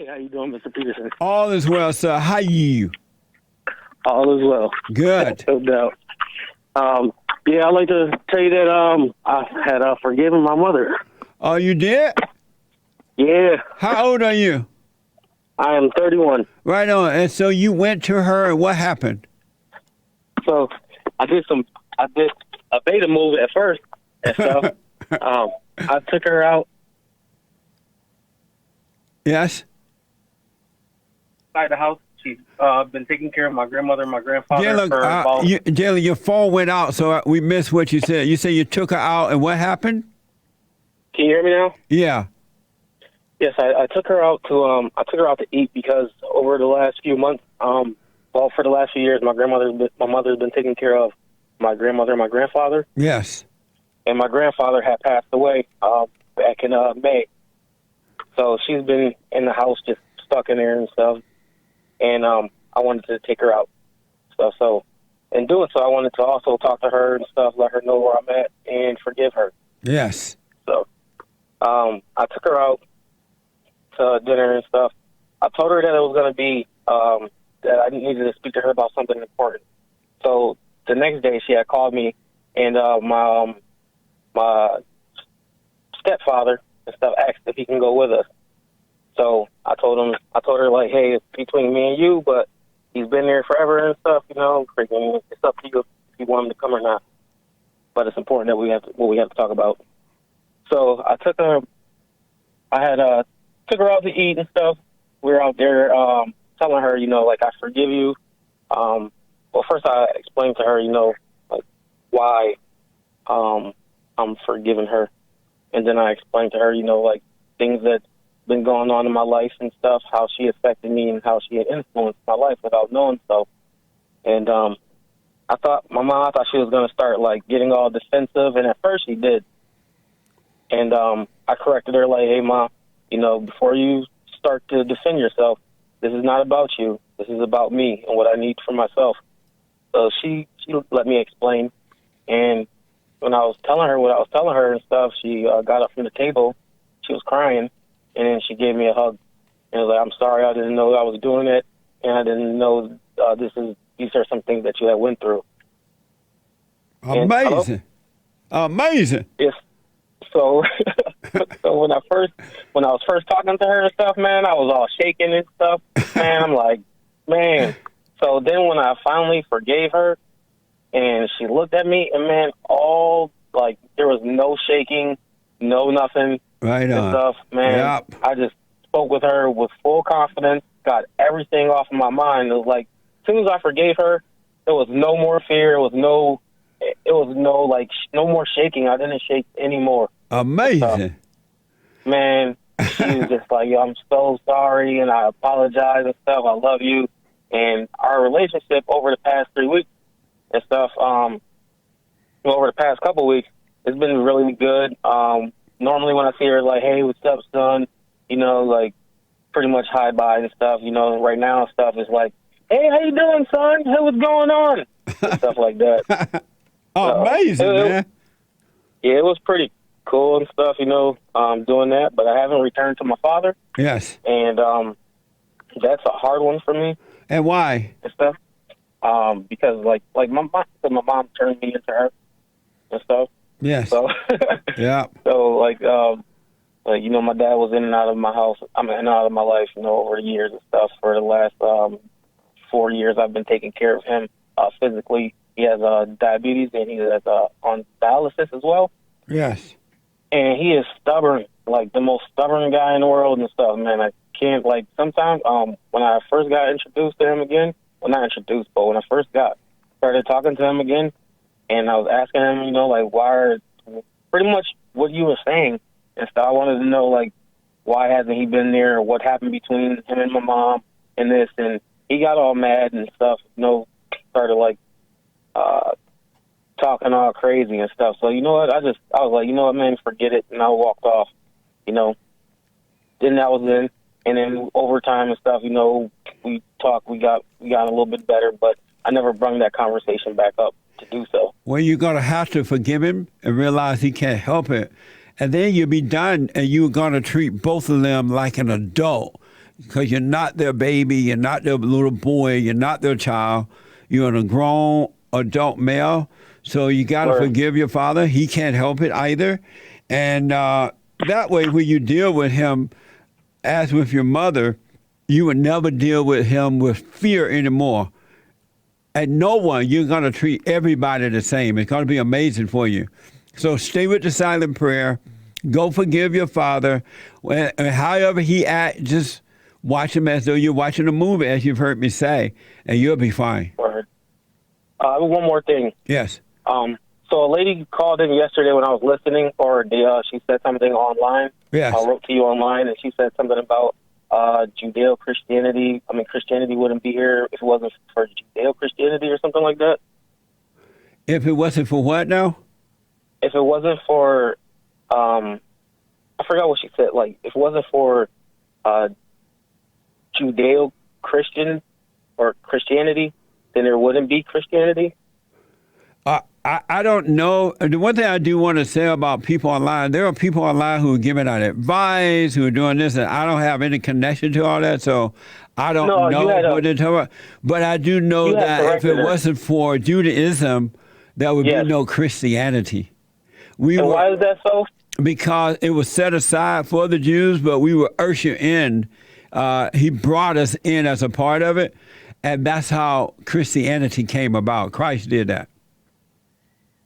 Hey, how you doing, Mr. Peterson? All is well, sir. How you? All is well. Good. No doubt. Yeah, I'd like to tell you that I had forgiven my mother. Oh, you did? Yeah, How old are you? I am 31. Right on. And so you went to her, and what happened? So I did a beta move at first and stuff. I took her out Yes? outside the house. She's been taking care of my grandmother and my grandfather for about... Jayla, your phone went out, so we missed what you said. You said you took her out, and what happened? Can you hear me now? Yeah. Yes, I took her out to eat because over the last few months, for the last few years, my mother's been taking care of my grandmother and my grandfather, Yes. and my grandfather had passed away back in May. So she's been in the house just stuck in there and stuff, and I wanted to take her out. So in doing so, I wanted to also talk to her and stuff, let her know where I'm at, and forgive her. Yes. So I took her out to dinner and stuff. I told her that it was going to be that I needed to speak to her about something important. So the next day, she had called me, and my stepfather and stuff asked if he can go with us. So I told her like, hey, it's between me and you, but he's been there forever and stuff, you know. Freaking, it's up to you if you want him to come or not. But it's important that we have to talk about. So I took her. I had took her out to eat and stuff. We were out there telling her, you know, like, I forgive you. Well, first I explained to her, you know, like why I'm forgiving her. And then I explained to her, you know, like things that been going on in my life and stuff, how she affected me and how she had influenced my life without knowing so. And I thought she was going to start like getting all defensive, and at first she did. And I corrected her like, hey, Mom, you know, before you start to defend yourself, this is not about you. This is about me and what I need for myself. So she let me explain. And when I was telling her what I was telling her and stuff, she got up from the table. She was crying, and then she gave me a hug. And was like, I'm sorry, I didn't know I was doing it, and I didn't know these are some things that you had went through. Amazing. Amazing. Yes. So, so when I was first talking to her and stuff, man, I was all shaking and stuff. Man, I'm like, man. So then when I finally forgave her, and she looked at me, and man, there was no shaking, no nothing. Right on. And stuff, man. Yep. I just spoke with her with full confidence, got everything off of my mind. It was like, as soon as I forgave her, there was no more fear. It was no more shaking. I didn't shake anymore. Amazing. Man, she was just like, yo, I'm so sorry, and I apologize and stuff. I love you. And our relationship over the past 3 weeks and stuff, over the past couple weeks, it's been really good. Normally when I see her, like, hey, what's up, son? You know, like, pretty much hi-bye and stuff. You know, right now stuff is like, hey, how you doing, son? Hey, what's going on? And stuff like that. Amazing, man. Yeah, it was pretty cool and stuff, you know, doing that. But I haven't returned to my father. Yes. And that's a hard one for me. And why? And stuff. Because, like my mom turned me into her and stuff. Yes. So, yeah. So, like, you know, my dad was in and out of my house, in and out of my life, you know, over the years and stuff. For the last 4 years, I've been taking care of him physically. He has diabetes, and he is on dialysis as well. Yes. And he is stubborn, like the most stubborn guy in the world and stuff, man. I can't, like, sometimes when I first got introduced to him again, well, not introduced, but when I first started talking to him again, and I was asking him, you know, like, pretty much what you were saying and stuff. I wanted to know, like, why hasn't he been there, or what happened between him and my mom and this, and he got all mad and stuff, you know, started, like, talking all crazy and stuff. So, you know what, I was like, you know what, man, forget it, and I walked off, you know. Then that was in, and then over time and stuff, you know, we talked, we got a little bit better, but I never brought that conversation back up to do so. Well, you're going to have to forgive him and realize he can't help it. And then you'll be done, and you're going to treat both of them like an adult. because you're not their baby, you're not their little boy, you're not their child. You're a grown adult male, so you got to forgive your father. He can't help it either. And that way, when you deal with him, as with your mother, you would never deal with him with fear anymore. And no one, you're going to treat everybody the same. It's going to be amazing for you. So stay with the silent prayer. Go forgive your father. And however he acts, just watch him as though you're watching a movie, as you've heard me say, and you'll be fine. Word. One more thing. Yes. So a lady called in yesterday when I was listening, or she said something online. Yes. I wrote to you online, and she said something about Judeo-Christianity. I mean, Christianity wouldn't be here if it wasn't for Judeo-Christianity or something like that. If it wasn't for what now? If it wasn't for, I forgot what she said. Like, if it wasn't for Judeo-Christian or Christianity, then there wouldn't be Christianity. I don't know. The one thing I do want to say about people online, there are people online who are giving out advice, who are doing this, and I don't have any connection to all that, so I don't know what they're talking about. But I do know that if it wasn't for Judaism, there would be no Christianity. Why is that so? Because it was set aside for the Jews, but we were ushered in. He brought us in as a part of it, and that's how Christianity came about. Christ did that.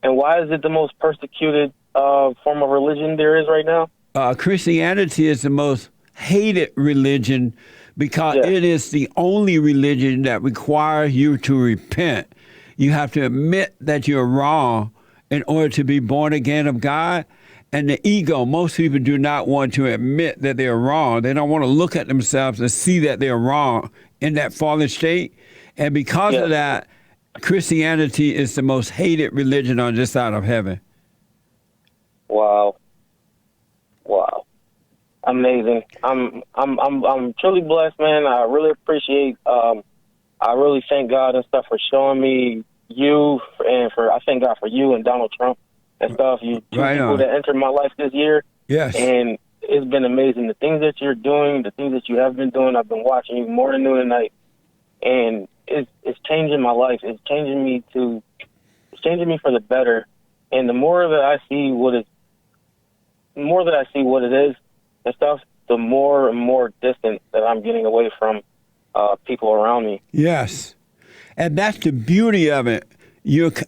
And why is it the most persecuted form of religion there is right now? Christianity is the most hated religion because it is the only religion that requires you to repent. You have to admit that you're wrong in order to be born again of God. And the ego, most people do not want to admit that they're wrong. They don't want to look at themselves and see that they're wrong in that fallen state. And because of that, Christianity is the most hated religion on this side of heaven. Wow. Amazing. I'm truly blessed, man. I really appreciate, I really thank God and stuff for showing me you, and I thank God for you and Donald Trump and stuff. You two people that entered my life this year. Yes. And it's been amazing. The things that you're doing, the things that you have been doing, I've been watching you morning, noon, and night. And it's changing my life. It's changing me for the better. And the more that I see what it is and stuff, the more and more distant that I'm getting away from people around me. Yes. And that's the beauty of it.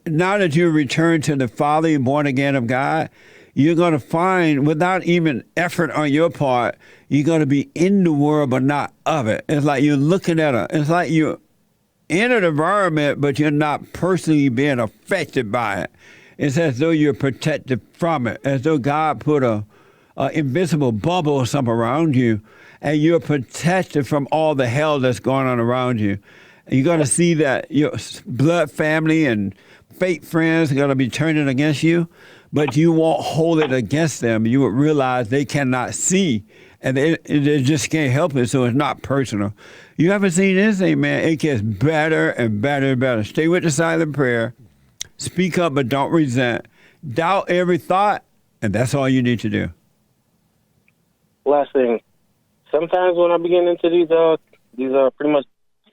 Now that you return to the Father, you're born again of God, you're going to find, without even effort on your part, you're going to be in the world but not of it. It's like you're looking at it's like you're in an environment, but you're not personally being affected by it. It's as though you're protected from it, as though God put a invisible bubble or something around you, and you're protected from all the hell that's going on around you. You're going to see that your blood family and fake friends are going to be turning against you, but you won't hold it against them. You will realize they cannot see, and they just can't help it, so it's not personal. You haven't seen anything, man. It gets better and better and better. Stay with the silent prayer. Speak up, but don't resent. Doubt every thought, and that's all you need to do. Last thing. Sometimes when I begin into these pretty much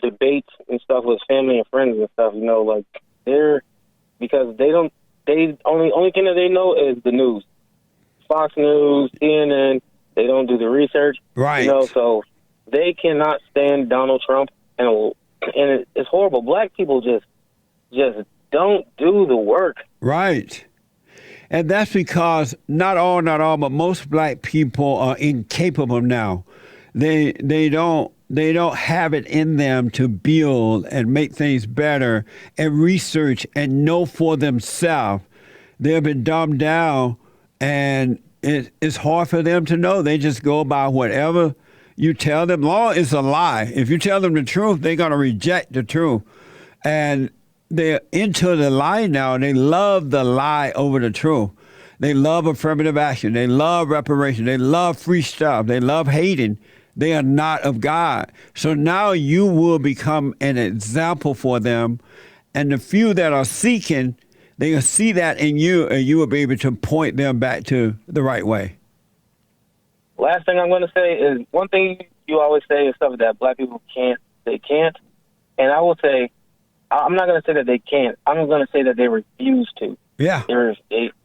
debates and stuff with family and friends and stuff, like because they only thing that they know is the news. Fox News, CNN, they don't do the research. Right. So they cannot stand Donald Trump, and it's horrible. Black people just don't do the work. Right. And that's because not all, but most black people are incapable now. They don't have it in them to build and make things better and research and know for themselves. They've been dumbed down, and it's hard for them to know. They just go by whatever you tell them. Law is a lie. If you tell them the truth, they're going to reject the truth. And they're into the lie now. They love the lie over the truth. They love affirmative action. They love reparation. They love free stuff. They love hating. They are not of God. So now you will become an example for them. And the few that are seeking, they will see that in you, and you will be able to point them back to the right way. Last thing I'm going to say is one thing you always say and stuff that black people they can't. And I will say, I'm not going to say that they can't. I'm going to say that they refuse to. Yeah.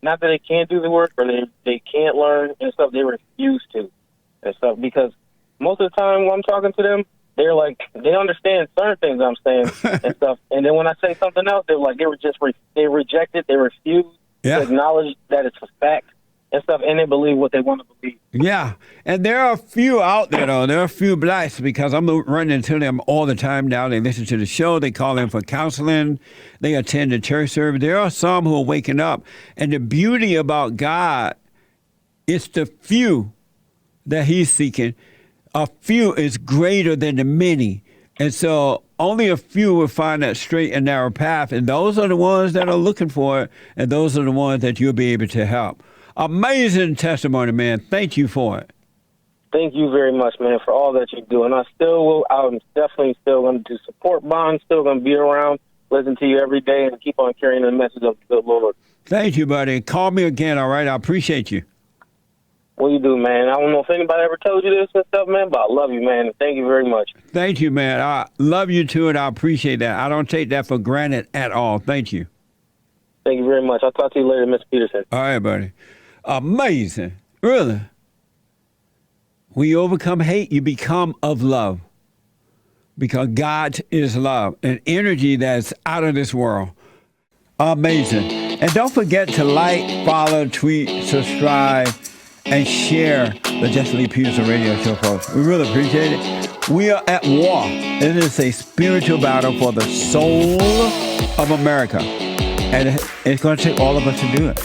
Not that they can't do the work or they can't learn and stuff. They refuse to and stuff because most of the time when I'm talking to them, they're like, they understand certain things I'm saying and stuff. And then when I say something else, they're like, they reject it. They refuse to acknowledge that it's a fact and stuff. And they believe what they want to believe. Yeah. And there are a few out there, though. There are a few blacks because I'm running into them all the time now. They listen to the show. They call in for counseling. They attend the church service. There are some who are waking up. And the beauty about God is the few that he's seeking. A few is greater than the many. And so only a few will find that straight and narrow path. And those are the ones that are looking for it. And those are the ones that you'll be able to help. Amazing testimony, man. Thank you for it. Thank you very much, man, for all that you do. And I'm definitely still going to do support bonds, still going to be around, listen to you every day, and keep on carrying the message of the good Lord. Thank you, buddy. Call me again, all right? I appreciate you. Well, you do, man. I don't know if anybody ever told you this and stuff, man, but I love you, man. Thank you very much. Thank you, man. I love you, too, and I appreciate that. I don't take that for granted at all. Thank you. Thank you very much. I'll talk to you later, Mr. Peterson. All right, buddy. Amazing. Really. When you overcome hate, you become of love. Because God is love, an energy that's out of this world. Amazing. And don't forget to like, follow, tweet, subscribe, and share the JLP Peterson radio show, folks. We really appreciate it. We are at war. It is a spiritual battle for the soul of America. And it's going to take all of us to do it.